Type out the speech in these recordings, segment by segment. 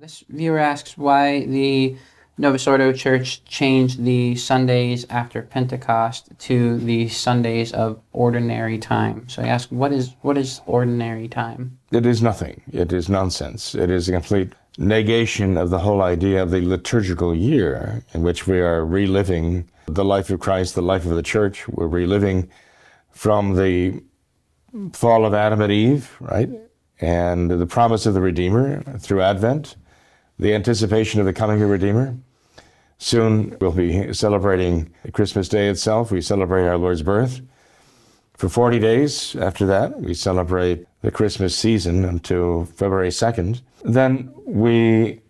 This viewer asks why the Novus Ordo Church changed the Sundays after Pentecost to the Sundays of ordinary time. So I ask, what is ordinary time? It is nothing. It is nonsense. It is a complete negation of the whole idea of the liturgical year in which we are reliving the life of Christ, the life of the church. We're reliving from the fall of Adam and Eve, right? And the promise of the Redeemer through Advent, the anticipation of the coming of the Redeemer. Soon we'll be celebrating Christmas Day itself. We celebrate our Lord's birth. For 40 days after that, we celebrate the Christmas season until February 2nd. Then we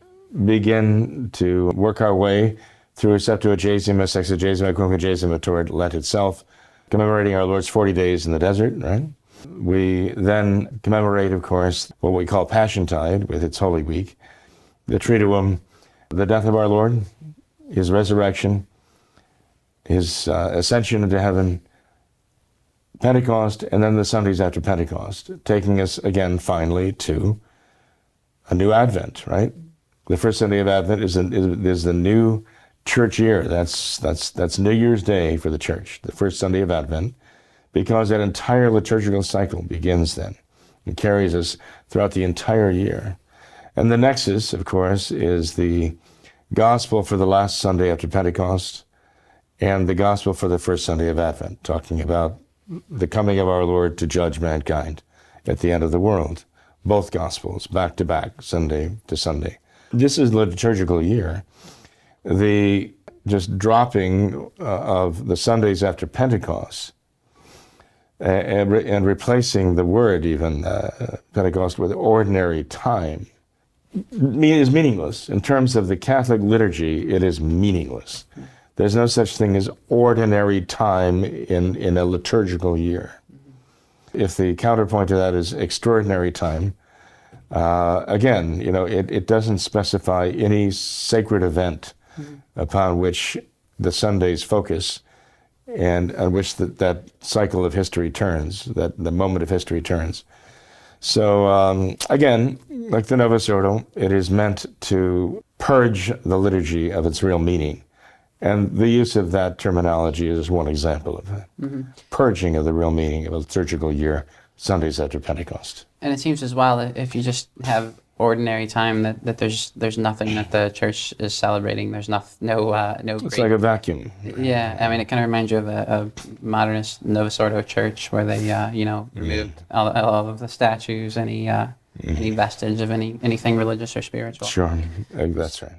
begin to work our way through Septuagesima, Sexagesima, Quinquagesima toward Lent itself, commemorating our Lord's 40 days in the desert, right? We then commemorate, of course, what we call Passiontide with its Holy Week, the Triduum, the death of our Lord, his resurrection, his ascension into heaven, Pentecost, and then the Sundays after Pentecost, taking us again finally to a new Advent, right? The first Sunday of Advent is the new church year. That's New Year's Day for the church, the first Sunday of Advent, because that entire liturgical cycle begins then and carries us throughout the entire year. And the nexus, of course, is the gospel for the last Sunday after Pentecost and the gospel for the first Sunday of Advent, talking about the coming of our Lord to judge mankind at the end of the world. Both gospels, back to back, Sunday to Sunday. This is the liturgical year. The just dropping of the Sundays after Pentecost and replacing the word even, Pentecost, with ordinary time, is meaningless. In terms of the Catholic liturgy, it is meaningless. There's no such thing as ordinary time in a liturgical year. If the counterpoint to that is extraordinary time, again, it doesn't specify any sacred event upon which the Sundays focus and on which that cycle of history turns, that the moment of history turns. So again, like the Novus Ordo, it is meant to purge the liturgy of its real meaning. And the use of that terminology is one example of that. Purging of the real meaning of a liturgical year, Sundays after Pentecost. And it seems as well that if you just have ordinary time, that there's nothing that the church is celebrating. There's no It's like a vacuum. Yeah, I mean, it kind of reminds you of a modernist Novus Ordo church where they removed all of the statues, any vestige of anything religious or spiritual. Sure, that's right.